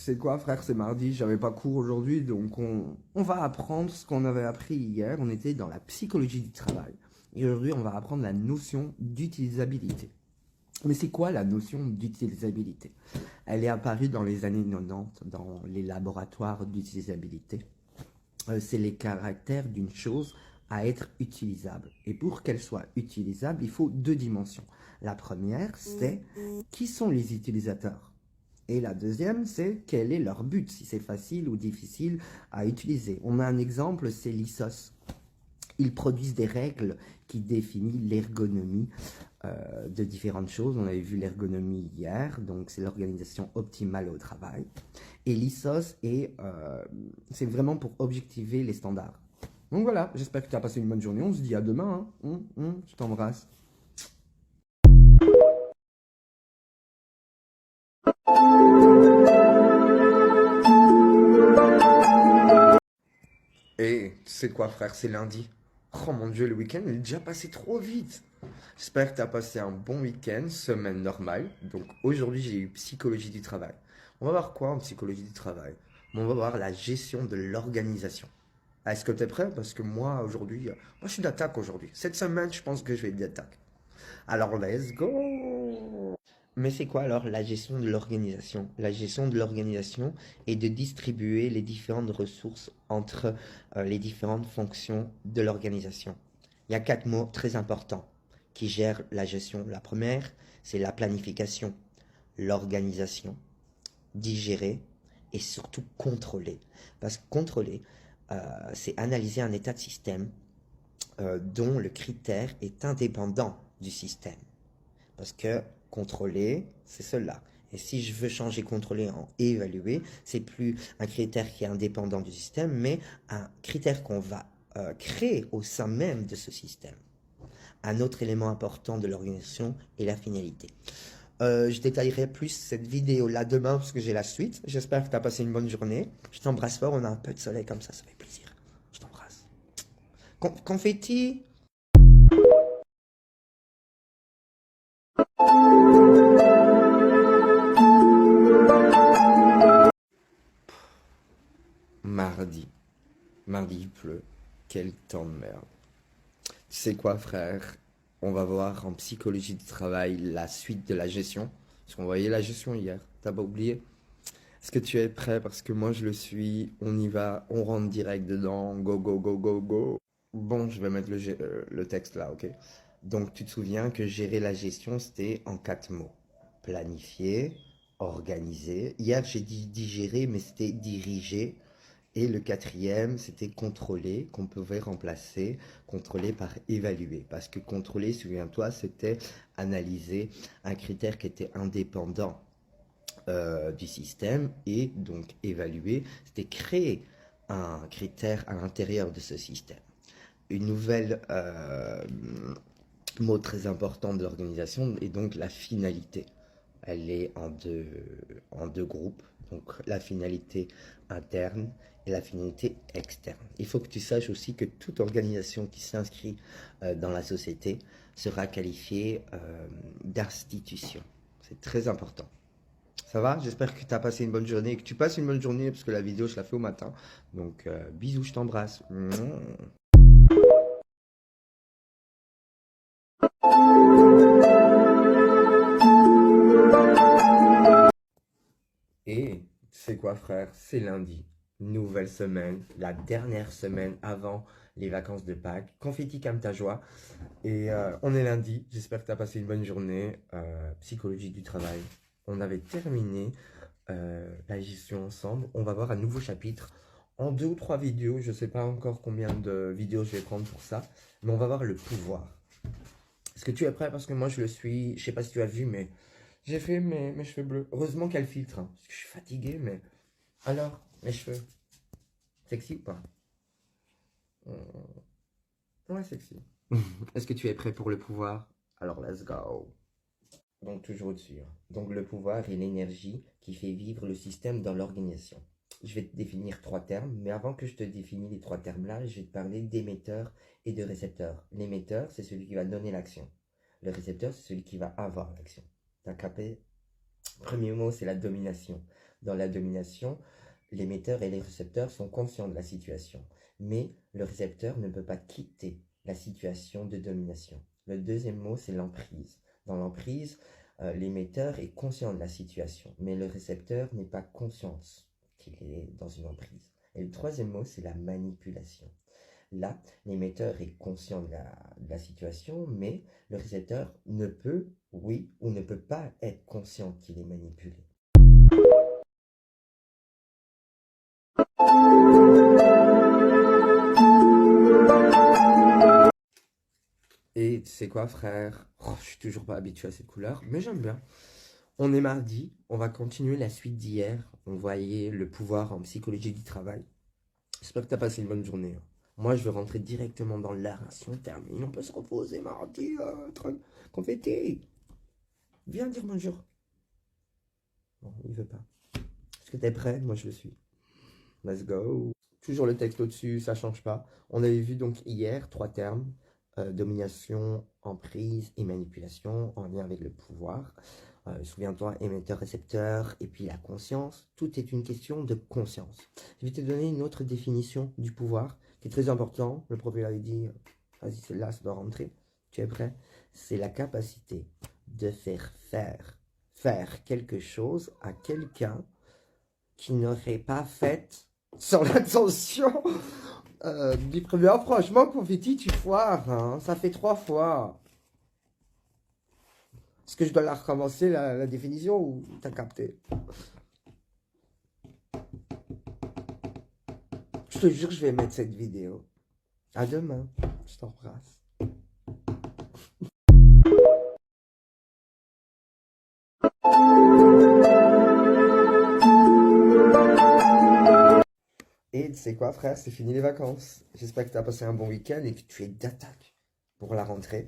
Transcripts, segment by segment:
sais quoi, frère, c'est mardi, j'avais pas cours aujourd'hui, donc on va apprendre ce qu'on avait appris hier. On était dans la psychologie du travail. Et aujourd'hui, on va apprendre la notion d'utilisabilité. Mais c'est quoi la notion d'utilisabilité? Elle est apparue dans les années 90 dans les laboratoires d'utilisabilité. C'est les caractères d'une chose à être utilisable. Et pour qu'elle soit utilisable, il faut deux dimensions. La première, c'est qui sont les utilisateurs? Et la deuxième, c'est quel est leur but, si c'est facile ou difficile à utiliser. On a un exemple, c'est l'ISOS. Ils produisent des règles qui définissent l'ergonomie de différentes choses. On avait vu l'ergonomie hier, donc c'est l'organisation optimale au travail. Et l'ISOS, c'est vraiment pour objectiver les standards. Donc voilà, j'espère que tu as passé une bonne journée. On se dit à demain. Je t'embrasse. Et tu sais quoi, frère, c'est lundi. Oh mon Dieu, le week-end il est déjà passé trop vite. J'espère que tu as passé un bon week-end, semaine normale. Donc aujourd'hui, j'ai eu psychologie du travail. On va voir quoi en psychologie du travail? On va voir la gestion de l'organisation. Est-ce que tu es prêt? Parce que moi, aujourd'hui, moi, je suis d'attaque aujourd'hui. Cette semaine, je pense que je vais être d'attaque. Alors, let's go! Mais c'est quoi alors la gestion de l'organisation? La gestion de l'organisation est de distribuer les différentes ressources entre les différentes fonctions de l'organisation. Il y a quatre mots très importants qui gèrent la gestion. La première, c'est la planification, l'organisation, digérer et surtout contrôler. Parce que contrôler, c'est analyser un état de système dont le critère est indépendant du système. Parce que contrôler, c'est cela. Et si je veux changer contrôler en évaluer, c'est plus un critère qui est indépendant du système, mais un critère qu'on va créer au sein même de ce système. Un autre élément important de l'organisation est la finalité. Je détaillerai plus cette vidéo-là demain parce que j'ai la suite. J'espère que tu as passé une bonne journée. Je t'embrasse fort, on a un peu de soleil comme ça fait plaisir. Je t'embrasse. Confetti. Mardi. Mardi, il pleut. Quel temps de merde. Tu sais quoi, frère? On va voir en psychologie du travail la suite de la gestion. Parce qu'on voyait la gestion hier. T'as pas oublié? Est-ce que tu es prêt? Parce que moi, je le suis. On y va. On rentre direct dedans. Go, go, go, go, go. Bon, je vais mettre le texte là, ok? Donc, tu te souviens que gérer la gestion, c'était en quatre mots. Planifier, organiser. Hier, j'ai dit digérer, mais c'était diriger. Et le quatrième, c'était contrôler, qu'on pouvait remplacer, contrôler par évaluer. Parce que contrôler, souviens-toi, c'était analyser un critère qui était indépendant du système. Et donc évaluer, c'était créer un critère à l'intérieur de ce système. Une nouvelle mot très important de l'organisation est donc la finalité. Elle est en deux groupes, donc la finalité interne et la finalité externe. Il faut que tu saches aussi que toute organisation qui s'inscrit dans la société sera qualifiée d'institution. C'est très important. Ça va? J'espère que tu as passé une bonne journée et que tu passes une bonne journée parce que la vidéo, je la fais au matin. Donc, bisous, je t'embrasse. Et tu sais quoi, frère? C'est lundi. Nouvelle semaine, la dernière semaine avant les vacances de Pâques. Confetti comme ta joie. Et on est lundi. J'espère que tu as passé une bonne journée. Psychologie du travail. On avait terminé la gestion ensemble. On va voir un nouveau chapitre en deux ou trois vidéos. Je ne sais pas encore combien de vidéos je vais prendre pour ça. Mais on va voir le pouvoir. Est-ce que tu es prêt? Parce que moi, je le suis. Je sais pas si tu as vu, mais j'ai fait mes cheveux bleus. Heureusement qu'elle filtre, hein, parce que je suis fatigué, mais... Alors, mes cheveux, sexy ou pas? Ouais, sexy. Est-ce que tu es prêt pour le pouvoir? Alors, let's go. Donc, toujours au-dessus, hein. Donc, le pouvoir est l'énergie qui fait vivre le système dans l'organisation. Je vais te définir trois termes, mais avant que je te définis les trois termes-là, je vais te parler d'émetteur et de récepteur. L'émetteur, c'est celui qui va donner l'action. Le récepteur, c'est celui qui va avoir l'action. T'as capé? Premier mot, c'est la domination. Dans la domination, l'émetteur et les récepteurs sont conscients de la situation, mais le récepteur ne peut pas quitter la situation de domination. Le deuxième mot, c'est l'emprise. Dans l'emprise, l'émetteur est conscient de la situation, mais le récepteur n'est pas conscient qu'il est dans une emprise. Et le troisième mot, c'est la manipulation. Là, l'émetteur est conscient de la situation, mais le récepteur ne peut, oui, ou ne peut pas être conscient qu'il est manipulé. Et tu sais quoi, frère? Oh, je suis toujours pas habitué à cette couleur, mais j'aime bien. On est mardi, on va continuer la suite d'hier. On voyait le pouvoir en psychologie du travail. J'espère que tu as passé une bonne journée, hein. Moi, je vais rentrer directement dans l'art. Si on termine, on peut se reposer mardi, confetti. Viens dire bonjour. Non, il veut pas. Est-ce que tu es prêt? Moi, je le suis. Let's go. Toujours le texte au-dessus, ça change pas. On avait vu donc hier 3 termes. Domination, emprise et manipulation en lien avec le pouvoir. Souviens-toi, émetteur, récepteur, et puis la conscience. Tout est une question de conscience. Je vais te donner une autre définition du pouvoir qui est très important. Le prophète avait dit, vas-y, celle-là, ça doit rentrer. Tu es prêt? C'est la capacité de faire quelque chose à quelqu'un qui n'aurait pas fait sans l'attention du premier. Franchement, confetti, tu foires, hein. Ça fait 3 fois. Est-ce que je dois la recommencer, la définition, ou t'as capté? Je te jure, je vais mettre cette vidéo. À demain. Je t'embrasse. Et tu sais quoi, frère, c'est fini les vacances. J'espère que tu as passé un bon week-end et que tu es d'attaque pour la rentrée.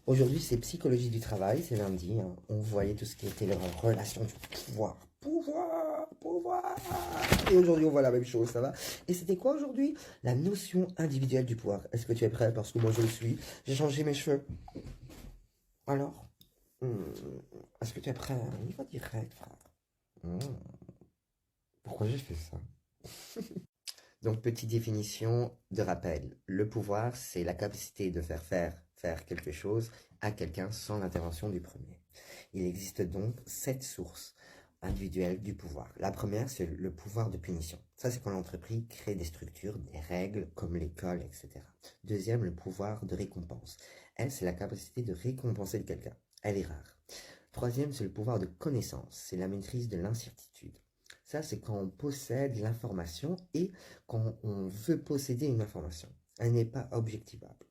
Aujourd'hui, c'est psychologie du travail, c'est lundi, hein. On voyait tout ce qui était leur relation du pouvoir. Pouvoir. Et aujourd'hui, on voit la même chose, ça va? Et c'était quoi aujourd'hui? La notion individuelle du pouvoir. Est-ce que tu es prêt? Parce que moi, je le suis. J'ai changé mes cheveux. Alors, est-ce que tu es prêt? On y va direct, frère. Pourquoi j'ai fait ça? Donc, petite définition de rappel. Le pouvoir, c'est la capacité de faire quelque chose à quelqu'un sans l'intervention du premier. Il existe donc 7 sources individuelles du pouvoir. La première, c'est le pouvoir de punition. Ça, c'est quand l'entreprise crée des structures, des règles, comme l'école, etc. Deuxième, le pouvoir de récompense. Elle, c'est la capacité de récompenser quelqu'un. Elle est rare. Troisième, c'est le pouvoir de connaissance. C'est la maîtrise de l'incertitude. Ça, c'est quand on possède l'information et quand on veut posséder une information. Elle n'est pas objectivable.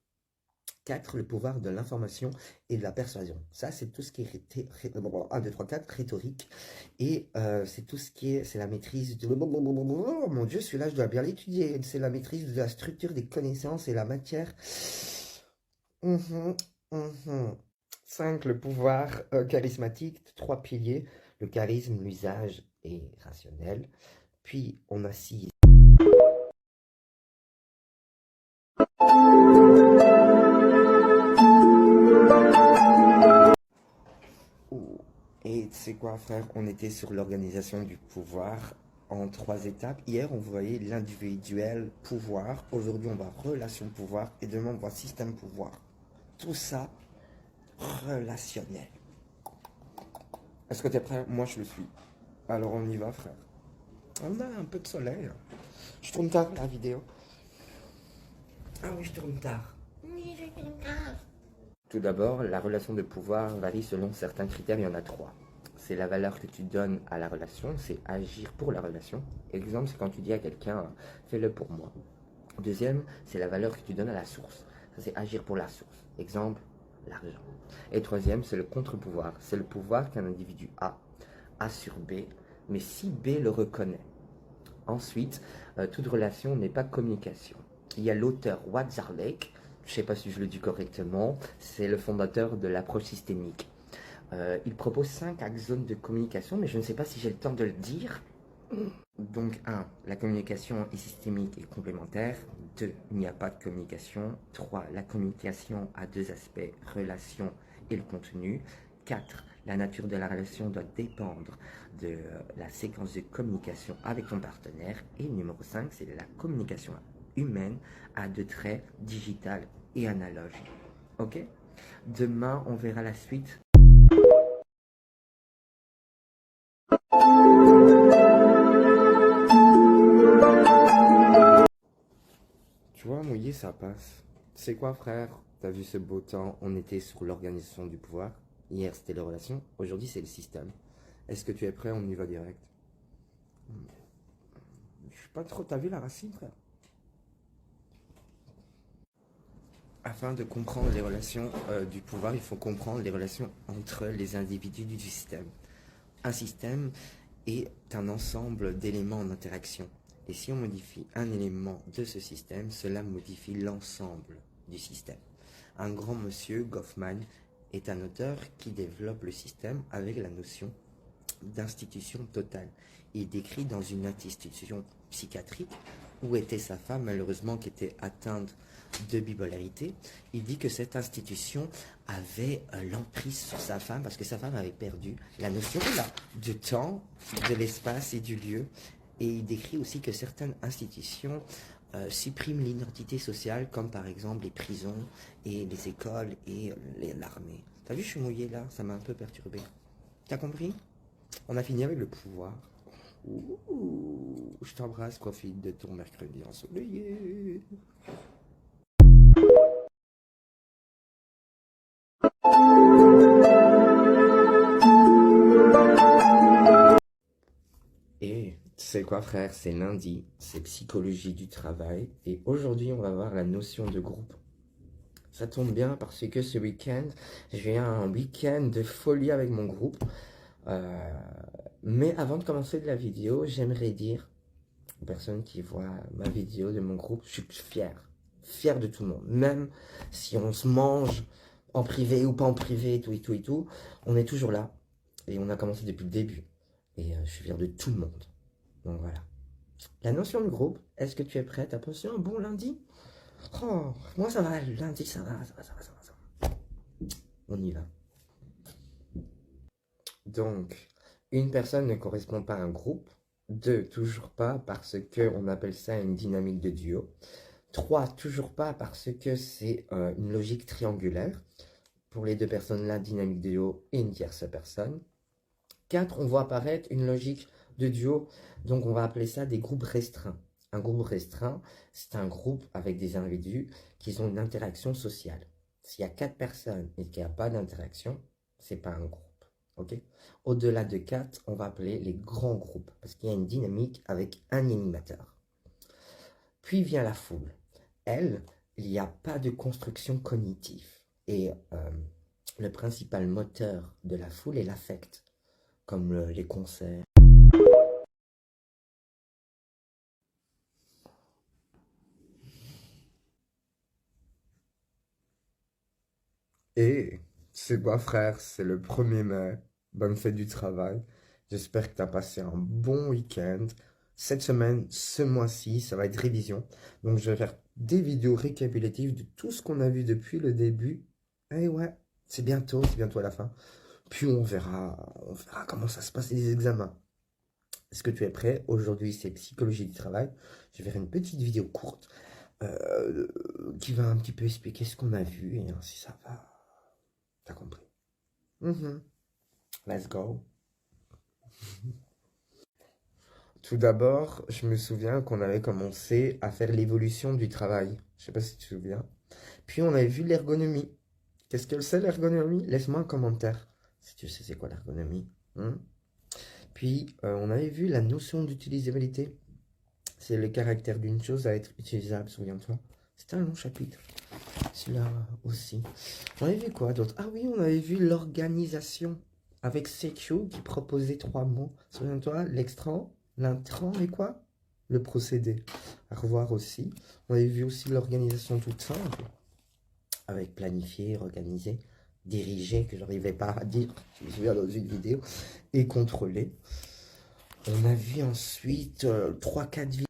4, le pouvoir de l'information et de la persuasion. Ça, c'est tout ce qui est 1, 2, 3, 4, rhétorique. Et c'est tout ce qui est, c'est la maîtrise de... Oh mon Dieu, celui-là, je dois bien l'étudier. C'est la maîtrise de la structure des connaissances et la matière. 5, le pouvoir charismatique, 3 piliers. Le charisme, l'usage et rationnel. Puis, on a 6. Et tu sais quoi, frère? On était sur l'organisation du pouvoir en 3 étapes. Hier, on voyait l'individuel pouvoir. Aujourd'hui, on voit relation pouvoir. Et demain, on voit système pouvoir. Tout ça, relationnel. Est-ce que tu es prêt? Moi, je le suis. Alors, on y va, frère. On a un peu de soleil. Je tourne tard la vidéo. Ah oui, je tourne tard. Oui, je tourne tard. Tout d'abord, la relation de pouvoir varie selon certains critères, il y en a 3. C'est la valeur que tu donnes à la relation, c'est agir pour la relation. Exemple, c'est quand tu dis à quelqu'un, fais-le pour moi. Deuxième, c'est la valeur que tu donnes à la source. Ça, c'est agir pour la source. Exemple, l'argent. Et troisième, c'est le contre-pouvoir. C'est le pouvoir qu'un individu a sur B, mais si B le reconnaît. Ensuite, toute relation n'est pas communication. Il y a l'auteur Watzlawick, je ne sais pas si je le dis correctement, c'est le fondateur de l'approche systémique. Il propose 5 axones de communication, mais je ne sais pas si j'ai le temps de le dire. Donc 1, la communication est systémique et complémentaire. 2, il n'y a pas de communication. 3, la communication a 2 aspects, relation et le contenu. 4, La nature de la relation doit dépendre de la séquence de communication avec ton partenaire. Et numéro 5, c'est la communication humaine à deux traits, digital et analogue. Ok? Demain, on verra la suite. Tu vois, mouillé, ça passe. C'est quoi, frère? T'as vu ce beau temps? On était sur l'organisation du pouvoir. Hier, c'était les relations. Aujourd'hui, c'est le système. Est-ce que tu es prêt? On y va direct. Je suis pas trop... T'as vu la racine, frère? Afin de comprendre les relations du pouvoir, il faut comprendre les relations entre les individus du système. Un système est un ensemble d'éléments en interaction. Et si on modifie un élément de ce système, cela modifie l'ensemble du système. Un grand monsieur, Goffman, est un auteur qui développe le système avec la notion d'institution totale. Il décrit dans une institution psychiatrique où était sa femme, malheureusement, qui était atteinte de bipolarité. Il dit que cette institution avait l'emprise sur sa femme parce que sa femme avait perdu la notion du temps, de l'espace et du lieu. Et il décrit aussi que certaines institutions suppriment l'identité sociale, comme par exemple les prisons et les écoles et l'armée. T'as vu, je suis mouillé là, ça m'a un peu perturbé. T'as compris? On a fini avec le pouvoir. Ouh, je t'embrasse, profite de ton mercredi ensoleillé. Et tu sais quoi, frère, c'est lundi, c'est psychologie du travail. Et aujourd'hui, on va voir la notion de groupe. Ça tombe bien parce que ce week-end, j'ai un week-end de folie avec mon groupe. Mais avant de commencer de la vidéo, j'aimerais dire aux personnes qui voient ma vidéo de mon groupe, je suis fier de tout le monde. Même si on se mange en privé ou pas en privé, tout et tout et tout, on est toujours là. Et on a commencé depuis le début. Et je suis fier de tout le monde. Donc voilà. La notion de groupe, est-ce que tu es prête à passer un bon lundi? Oh, moi ça va, lundi ça va. On y va. Donc, une personne ne correspond pas à un groupe. 2, toujours pas parce qu'on appelle ça une dynamique de duo. 3, toujours pas parce que c'est une logique triangulaire. Pour les deux personnes là, dynamique de duo et une tierce personne. 4, on voit apparaître une logique de duo, donc on va appeler ça des groupes restreints. Un groupe restreint, c'est un groupe avec des individus qui ont une interaction sociale. S'il y a 4 personnes et qu'il n'y a pas d'interaction, c'est pas un groupe. Okay. Au-delà de 4, on va appeler les grands groupes, parce qu'il y a une dynamique avec un animateur. Puis vient la foule. Elle, il n'y a pas de construction cognitive. Et le principal moteur de la foule est l'affect, comme les concerts. Et c'est quoi, frère? C'est le 1er mai. Bonne fête du travail. J'espère que tu as passé un bon week-end. Cette semaine, ce mois-ci, ça va être révision. Donc, je vais faire des vidéos récapitulatives de tout ce qu'on a vu depuis le début. Et ouais, c'est bientôt à la fin. Puis on verra comment ça se passe les examens. Est-ce que tu es prêt? Aujourd'hui, c'est psychologie du travail. Je vais faire une petite vidéo courte qui va un petit peu expliquer ce qu'on a vu et ainsi ça va. T'as compris? Let's go. Tout d'abord, je me souviens qu'on avait commencé à faire l'évolution du travail. Je sais pas si tu te souviens. Puis on avait vu l'ergonomie. Qu'est-ce que c'est l'ergonomie? Laisse-moi un commentaire si tu sais c'est quoi l'ergonomie. Puis on avait vu la notion d'utilisabilité. C'est le caractère d'une chose à être utilisable, souviens-toi. C'était un long chapitre. Celui-là aussi. On avait vu quoi d'autre? Ah oui, on avait vu l'organisation. Avec CQ qui proposait 3 mots. Souviens-toi, l'extrant, l'intrant et quoi? Le procédé. À revoir aussi. On avait vu aussi l'organisation toute simple. Avec planifier, organiser, diriger, que j'arrivais pas à dire, je me souviens dans une vidéo, et contrôler. On a vu ensuite 3-4 vidéos.